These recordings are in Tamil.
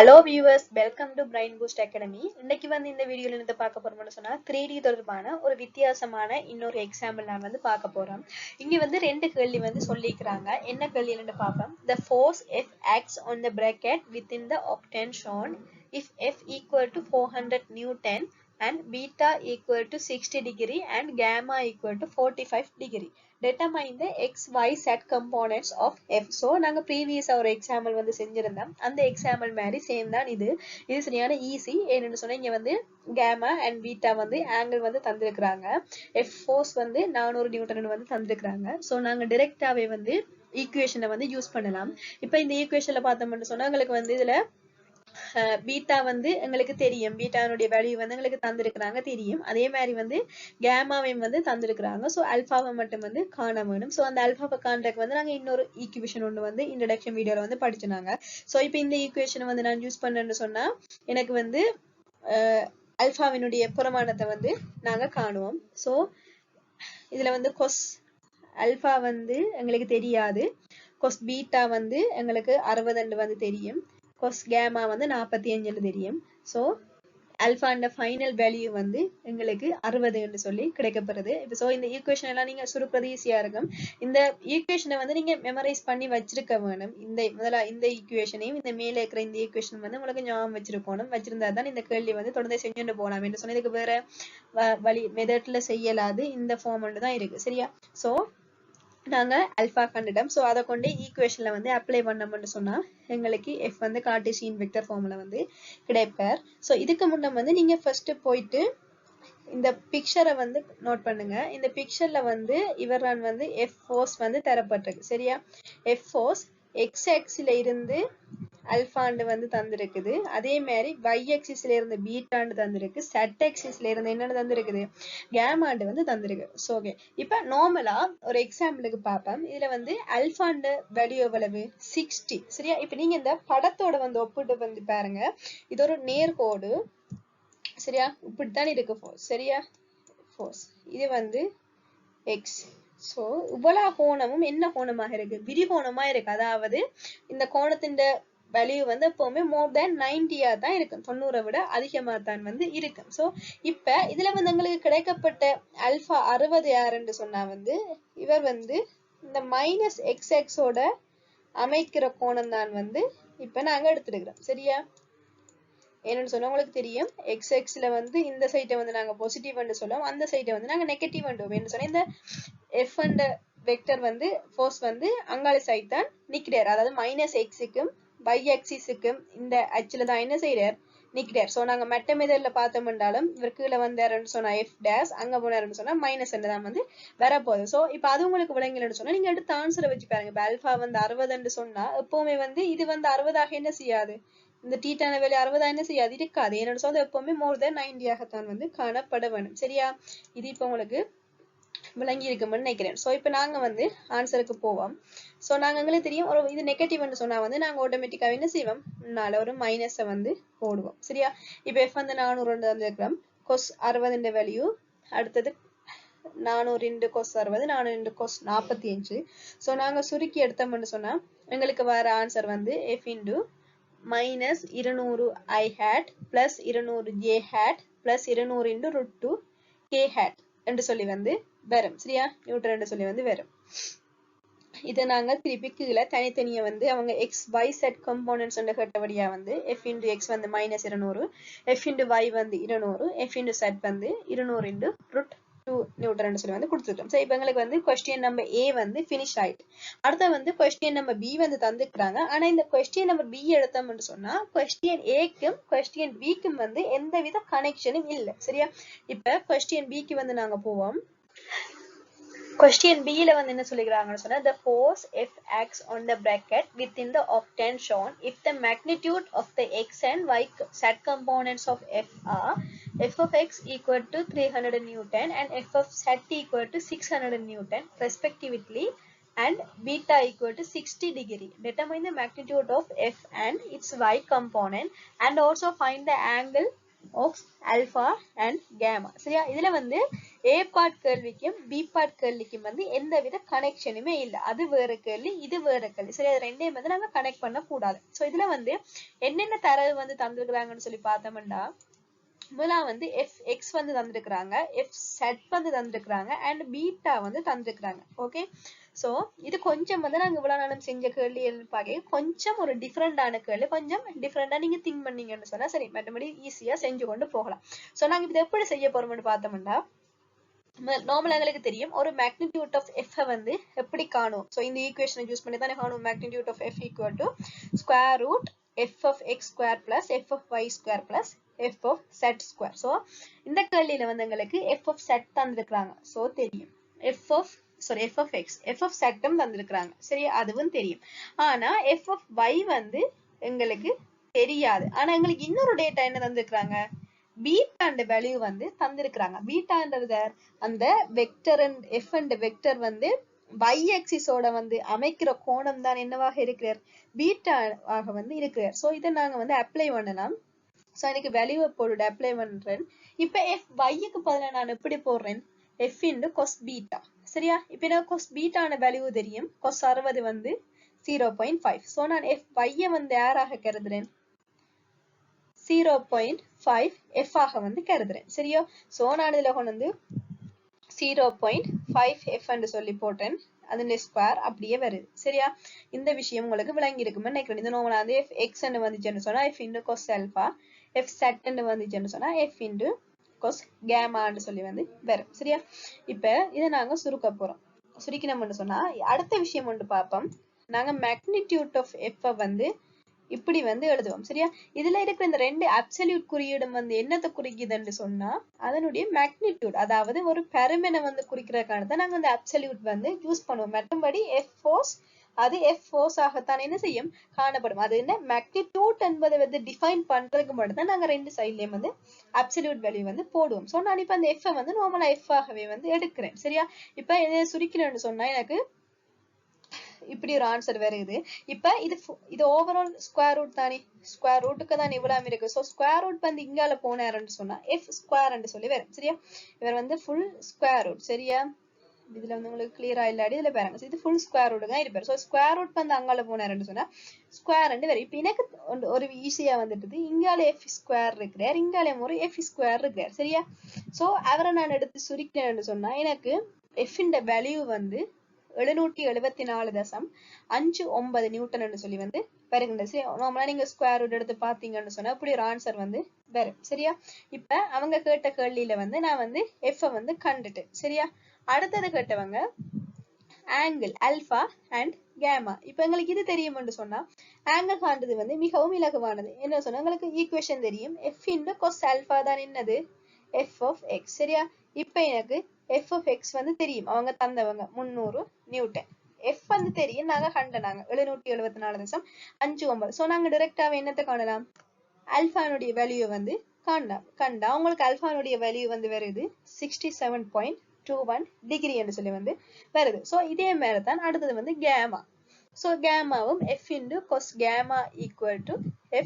Hello viewers, welcome to Brain Boost Academy. இன்னைக்கு வந்து இந்த வீடியோல இருந்து பார்க்க போறோம்னு சொன்னா 3D தொடர்பான ஒரு வித்தியாசமான இன்னொரு எக்ஸாம்பிள் நான் வந்து பார்க்க போறோம். இங்க வந்து ரெண்டு கேள்வி வந்து சொல்லிக்கிறாங்க. என்ன கேள்வின்னு பார்ப்போம். The force F acts on the bracket within the octane shown if F equal to 400 Newton and beta equal to 60 degree and gamma equal to 45 degree. Determine the x, y, z components of f. So நாங்க previous ஒரு எக்ஸாம்பிள் வந்து செஞ்சிருந்தோம். அந்த எக்ஸாம்பிள் மாதிரி சேம் தான் இது சரியான ஈஸி. என்னன்னு சொன்னா இங்க வந்து gamma and beta வந்து ஆங்கிள் வந்து தந்திருக்கிறாங்க. f force வந்து 400 நியூட்டன் வந்து தந்திருக்கிறாங்க. ஸோ நாங்க டிரெக்டாவே வந்து ஈக்குவேஷனை வந்து யூஸ் பண்ணலாம். இப்போ இந்த ஈக்குவேஷன்ல பார்த்தோம்னு சொன்னா உங்களுக்கு வந்து இதுல பீட்டா வந்து எங்களுக்கு தெரியும், பீட்டானுடைய வேல்யூ வந்து எங்களுக்கு தந்திருக்கிறாங்க தெரியும். அதே மாதிரி வந்து கேமாவையும் வந்து தந்திருக்கிறாங்க. ஸோ அல்பாவை மட்டும் வந்து காண வேணும். ஸோ அந்த அல்பாவை காண்றதுக்கு வந்து நாங்கள் இன்னொரு ஈக்குவேஷன் ஒன்று வந்து இன்ட்ரடக்ஷன் வீடியோல வந்து படிச்சுனாங்க. ஸோ இப்போ இந்த ஈக்குவேஷனை வந்து நான் யூஸ் பண்ணேன்னு சொன்னா எனக்கு வந்து அல்பாவினுடைய புறமானத்தை வந்து நாங்க காணுவோம். ஸோ இதுல வந்து கொஸ் அல்பா வந்து எங்களுக்கு தெரியாது, கொஸ் பீட்டா வந்து எங்களுக்கு 60 வந்து தெரியும், கொஸ் கேமா வந்து 45 தெரியும். ஸோ அல்பாண்ட ஃபைனல் வேல்யூ வந்து எங்களுக்கு 60 சொல்லி கிடைக்கப்படுறது. இப்போ ஸோ இந்த ஈக்குவேஷன் எல்லாம் நீங்க சுருக்கிறது ஈஸியா இருக்கும். இந்த ஈக்குவேஷனை வந்து நீங்க மெமரைஸ் பண்ணி வச்சிருக்க வேணும். முதல்ல இந்த ஈக்குவேஷனையும் இந்த மேல இருக்கிற இந்த ஈக்குவேஷன் வந்து உங்களுக்கு ஞாபகம் வச்சிருக்கணும். வச்சிருந்தா தான் இந்த கேள்வி வந்து தொடர்ந்து செஞ்சுட்டு போகலாம். என்று சொன்னதுக்கு வேற வழி மெத்தட்ல செய்யலாது, இந்த ஃபார்ம் ஒன்று தான் இருக்கு. சரியா? ஸோ நாங்க அல்பா கண்டுட்டோம். ஸோ அதை கொண்டு ஈக்குவேஷன்ல வந்து அப்ளை பண்ணோம்னு சொன்னா எங்களுக்கு எஃப் வந்து கார்ட்டீசியன் வெக்டர் ஃபார்ம்ல வந்து கிடைப்பார். ஸோ இதுக்கு முன்ன வந்து நீங்க ஃபர்ஸ்ட் போயிட்டு இந்த பிக்சரை வந்து நோட் பண்ணுங்க. இந்த பிக்சர்ல வந்து இவரான் வந்து எஃப் ஃபோர்ஸ் வந்து தரப்பட்டிருக்கு. சரியா? எஃப் ஃபோர்ஸ் எக்ஸ் ஆக்சிஸ்ல இருந்து அல்பாண்டு வந்து தந்திருக்குது. அதே மாதிரி y ஆக்சிஸ்ல இருந்து பீட்டாண்டு தந்திருக்கு. z ஆக்சிஸ்ல இருந்து என்னன்னு தந்திருக்குது, கேமாண்டு வந்து தந்திருக்கு. ஸோ ஓகே, இப்ப நார்மலா ஒரு எக்ஸாம்பிளுக்கு பார்ப்போம். இதுல வந்து அல்பாண்டு வேல்யூ எவ்வளவு, 60. சரியா? இப்ப நீங்க இந்த படத்தோட வந்து ஒப்பிட்டு வந்து பாருங்க. இது ஒரு நேர்கோடு. சரியா? இப்படித்தான் இருக்கு ஃபோர்ஸ். சரியா? ஃபோர்ஸ் இது வந்து எக்ஸ். ஸோ இவ்வளவு கோணமும் என்ன கோணமாக இருக்கு, விரிகோணமா இருக்கு. அதாவது இந்த கோணத்தின் வேல்யூ வந்து எப்பவுமே மோர் தேன் 90 தான் இருக்கும், 90 விட அதிகமா தான் வந்து இருக்கும். ஸோ இப்ப இதுல வந்து எங்களுக்கு கிடைக்கப்பட்ட அல்பா 60 யாருன்னு சொன்னா வந்து இவர் வந்து இந்த மைனஸ் எக்ஸ் எக்ஸோட அமைக்கிற கோணம் தான் வந்து இப்ப நாங்க எடுத்துருக்கிறோம். சரியா? என்னன்னு சொன்னா உங்களுக்கு தெரியும், எக்ஸ் எக்ஸ்ல வந்து இந்த சைட்டை வந்து நாங்க பாசிட்டிவ் சொல்லுவோம், அந்த சைட்டை வந்து நாங்க நெகட்டிவ் என்று சொன்னா இந்த எஃப் அண்ட் வெக்டர் வந்து ஃபோர்ஸ் வந்து அங்காள சைட் தான் நிக்கிறார். அதாவது மைனஸ் எக்ஸுக்கும் y ஆக்சிஸுக்கும் இந்த அச்சில தான் என்ன செய்யறார், நிக்கிறார். ஸோ நாங்க மெட்ட மெதர்ல பார்த்தோம்னாலும் இவர் கீழே வந்தாருன்னு சொன்னா எஃப் டேஷ், அங்க போனாருன்னு சொன்னா மைனஸ் தான் வந்து வரப்போகுது. ஸோ இப்போ அது உங்களுக்கு விளங்கலன்னு சொன்னா நீங்க எடுத்து ஆன்சரை வச்சு பாருங்க. இப்போ அல்பா வந்து 60 சொன்னா எப்பவுமே வந்து இது வந்து 60 என்ன செய்யாது, இந்த டீட்டான வேலை 60 என்ன செய்யாது, இருக்காது. என்னோட சொந்த எப்பவுமே மோர் தென் 90 வந்து காணப்பட வேணும். சரியா? இது இப்போ உங்களுக்கு விளங்கி இருக்கும்னு நினைக்கிறேன். ஸோ இப்போ நாங்க வந்து ஆன்சருக்கு போவோம். ஸோ நாங்க எங்களுக்கு தெரியும் ஒரு இது நெகட்டிவ்னு சொன்னா வந்து நாங்க ஆட்டோமேட்டிக்காக என்ன செய்வோம், முன்னால ஒரு மைனஸை வந்து போடுவோம். சரியா? இப்போ எஃப் வந்து 400 வந்துருக்கிறோம். கொஸ் 60 வேல்யூ, அடுத்தது 400 கொஸ் 60, 400 கொஸ் 45. ஸோ நாங்க சுருக்கி எடுத்தோம்னு சொன்னா எங்களுக்கு வர ஆன்சர் வந்து F into minus 200 I hat plus 200 J hat plus 200 into root 2 K hat என்று சொல்லி வந்து வரும். சரியா? நியூட்டன் என்று சொல்லி வந்து வரும். இதை நாங்க திருப்பி கீழே தனித்தனியா வந்து அவங்க எக்ஸ் ஒய் செட் கம்போனன்ட்ஸ் கேட்டபடியா வந்து எஃப் இன்டு எக்ஸ் வந்து மைனஸ் 200, எஃப் இன்டு ஒய் வந்து 200, எஃப் இன்டு செட் வந்து 200 இன்டு ரூட் 2 நியூட்டன் சொல்லி வந்து கொடுத்துருக்கோம். ஸோ இப்போ எங்களுக்கு வந்து கொஸ்டின் நம்பர் ஏ வந்து ஃபினிஷ் ஆயிட்டு. அடுத்த வந்து கொஸ்டின் நம்பர் பி வந்து தந்துக்கிறாங்க. ஆனா இந்த கொஸ்டின் நம்பர் பி எடுத்தோம்னு சொன்னா கொஸ்டின் ஏக்கும் கொஸ்டின் பிக்கும் வந்து எந்தவித கனெக்ஷனும் இல்லை. சரியா? இப்ப கொஸ்டின் பிக்கு வந்து நாங்க போவோம். Question B ல வந்து என்ன சொல்லிக்கிறாங்கன்னு சொன்னா the force F acts on the bracket within the octane shown if the magnitude of the x and y z components of F are f of x equal to 300 Newton and f of z equal to 600 Newton respectively and beta equal to 60 degree. Determine the magnitude of F and its y component and also find the angle of alpha and gamma. சரியா? இதுல வந்து A part கேள்விக்கும் B part கேள்விக்கும் வந்து எந்தவித கனெக்ஷனுமே இல்ல. அது வேற கேள்வி, இது வேற கேள்வி. சரி, அது ரெண்டையும் வந்து நாங்க கனெக்ட் பண்ண கூடாது. சோ இதுல வந்து என்னென்ன தரவு வந்து தந்திருக்கிறாங்கன்னு சொல்லி பார்த்தோம்னா, முதலாம் வந்து fx வந்து தந்திருக்கிறாங்க, fz வந்து தந்திருக்கிறாங்க, அண்ட் பீட்டா வந்து தந்திருக்கிறாங்க. ஓகே, சோ இது கொஞ்சம் வந்து நாங்க இவ்வளவு நாளும் செஞ்ச கேள்வி பார்க்க கொஞ்சம் ஒரு டிஃப்ரெண்டான கேள்வி, கொஞ்சம் டிஃப்ரெண்டா நீங்க திங்க் பண்ணீங்கன்னு சொன்னா சரி, மற்றபடி ஈஸியா செஞ்சு கொண்டு போகலாம். சோ நாங்க இது எப்படி செய்ய போறோம்னு பார்த்தோம்னா, நார்மலா எங்களுக்கு தெரியும் ஒரு மேக்னிடியூட் ஆஃப் f வந்து எப்படி காணும். சோ இந்த ஈக்குவேஷனை யூஸ் பண்ணி தானே காணும். Magnitude of f equal to square root f of x square plus f of y square plus f of z square. So இந்த கேள்வியில வந்து எங்களுக்கு f of z தந்திருக்காங்க. சோ தெரியும் f of x, f of z தந்திருக்காங்க. சரியா? அதுவும் தெரியும். ஆனா f of y வந்து எங்களுக்கு தெரியாது. ஆனா எங்களுக்கு இன்னொரு டேட்டா என்ன தந்திருக்காங்க, பீட்டா அண்ட் வேல்யூ வந்து தந்திருக்கிறாங்க. பீட்டான்றது அந்த vector and F and vector வந்து y ஆக்சிஸோட வந்து அமைக்கிற கோணம் தான் என்னவாக இருக்கிறார், பீட்டா ஆக வந்து இருக்கிறார். சோ இதை நாங்க வந்து அப்ளை பண்ணலாம். சோ எனக்கு வேல்யூவை போட்டு அப்ளை பண்றேன். இப்ப f y-க்கு பதிலா நான் எப்படி போடுறேன், f into cos பீட்டா. சரியா? இப்ப எனக்கு cos பீட்டான வேல்யூ தெரியும். cos 60 வந்து 0.5. சோ நான் f y-ய வந்து யாராக கருதுறேன், 0.5 f ஆக வந்து கருதுறேன். சரியா? சோ நான் இதுல கொண்டு வந்து 0.5 f என்று சொல்லி போட்டேன். அதனுடைய ஸ்கொயர் அப்படியே வருது. சரியா? இந்த விஷயம் உங்களுக்கு விளங்கி இருக்குமே நினைக்கிறேன். இந்த நார்மலா வந்து f x ன்னு வந்துச்சுன்னு சொன்னா f into cos alpha, f z ன்னு வந்துச்சுன்னு சொன்னா f into cos gamma ன்னு சொல்லி வந்து வரும். சரியா? இப்ப இதை நாங்க சுருக்க போறோம். சுருக்கினோம்னு சொன்னா அடுத்த விஷயம் ஒன்று பார்ப்போம். நாங்க மேக்னிடியூட் ஆஃப் f வந்து இப்படி வந்து எழுதுவோம். சரியா? இதுல இருக்கிற இந்த ரெண்டு அப்சல்யூட் குறியீடும் வந்து என்னத்தை குறிக்குதுன்னு சொன்னா அதனுடைய மேக்னிடியூட், அதாவது ஒரு பெருமெனை வந்து குறிக்கிறதுக்கான தான் நாங்க அந்த அப்சல்யூட் வந்து யூஸ் பண்ணுவோம். மற்றபடி எஃப் ஃபோர்ஸ் அது எஃப் ஃபோர்ஸ் ஆகத்தான் என்ன செய்யும், காணப்படும். அது என்ன மேக்னிடியூட் என்பதை வந்து டிஃபைன் பண்றதுக்கு மட்டும் தான் நாங்க ரெண்டு சைட்லயும் வந்து அப்சல்யூட் வேல்யூ வந்து போடுவோம். சோ நான் இப்ப அந்த எஃப் வந்து நார்மலா எஃப் ஆகவே வந்து எடுக்கிறேன். சரியா? இப்ப இதை சுருக்கிறேன்னு சொன்னா எனக்கு இப்படி ஒரு ஆன்சர் வருது. இப்ப இது ஓவரால் ஸ்கொயர் ரூட் தானே, ஸ்கொயர் ரூட்டுக்கு தான் இவ்வளவு இருக்கு. சோ ஸ்கொயர் ரூட் வந்து இங்கால போனாருன்னு சொன்னா f ஸ்கொயர் சொல்லி வரும். சரியா? இவர் வந்து ஃபுல் ஸ்கொயர் ரூட். சரியா? இதுல வந்து உங்களுக்கு கிளியரா இல்லாடி இதுல பாருங்க, இது ஃபுல் ஸ்கொயர் ரூட் தான் இருப்பாரு. சோ ஸ்கொயர் ரூட் வந்து அங்கால போனாருன்னு சொன்னா ஸ்கொயர் வரும். இப்ப எனக்கு ஒரு ஈஸியா வந்துட்டு இங்கால f ஸ்கொயர் இருக்கிறார், இங்கால ஒரு f ஸ்கொயர் இருக்கிறார். சரியா? சோ அவரை நான் எடுத்து சுருக்கிறேன்னு சொன்னா எனக்கு f இந்த வேல்யூ வந்து 774.59 நியூட்டன் சொல்லி வந்து வருகின்றது. நார்மலா நீங்க ஸ்கொயர் ரூட் எடுத்து பாத்தீங்கன்னு சொன்னா இப்படி ஒரு ஆன்சர் வந்து வரும். சரியா? இப்ப அவங்க கேட்ட கேள்வியில வந்து நான் வந்து எஃப் வந்து கண்டுட்டேன். சரியா? அடுத்தது கேட்டவங்க ஆங்கிள் ஆல்பா அண்ட் கேமா. இப்ப எங்களுக்கு இது தெரியும்னு சொன்னா ஆங்கிள் காண்றது வந்து மிகவும் இலகுவானது. என்ன சொன்னா உங்களுக்கு ஈக்குவேஷன் தெரியும், எஃப் இன்டு கொஸ் ஆல்பா தான் என்னது, எஃப் ஆஃப் எக்ஸ். சரியா? இப்ப எனக்கு எஃப் ஆஃப் எக்ஸ் வந்து தெரியும், அவங்க தந்தவங்க 300 நியூட்டன். எஃப் வந்து தெரியும், நாங்க கண்டனாங்க 774.59. சோ நாங்க டைரக்டாவே என்னத்தை காணலாம், ஆல்பானுடைய வேல்யூ வந்து கண்டா உங்களுக்கு ஆல்பானுடைய வேல்யூ வந்து வருது 67.21 டிகிரி என்று சொல்லி வந்து வருது. சோ இதே மாதிரி தான் அடுத்தது வந்து கேமா. சோ கேமாவும் f into cos gamma equal to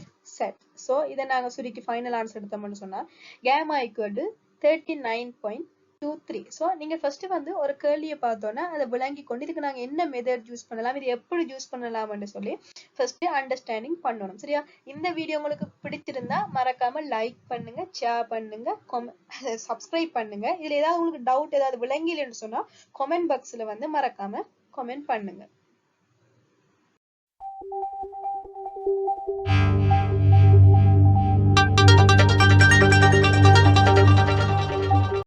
f set. சோ இதை நாங்க சுருக்கி ஃபைனல் ஆன்சர் எடுத்தோம்னு சொன்னா gamma equal to 39.23. சோ நீங்க ஃபர்ஸ்ட் வந்து ஒரு கேள்வியை பார்த்தோன்னா அதை விளங்கி கொண்டு இதுக்கு நாங்க என்ன மெத்தட் யூஸ் பண்ணலாம், இது எப்படி யூஸ் பண்ணலாம்னு சொல்லி ஃபர்ஸ்ட் அண்டர்ஸ்டாண்டிங் பண்ணணும். சரியா? இந்த வீடியோ உங்களுக்கு பிடிச்சிருந்தா மறக்காம லைக் பண்ணுங்க, ஷேர் பண்ணுங்க, சப்ஸ்கிரைப் பண்ணுங்க. இதுல ஏதாவது உங்களுக்கு டவுட் ஏதாவது விளங்கலன்னு சொன்னா கமெண்ட் பாக்ஸ்ல வந்து மறக்காம கமெண்ட் பண்ணுங்க.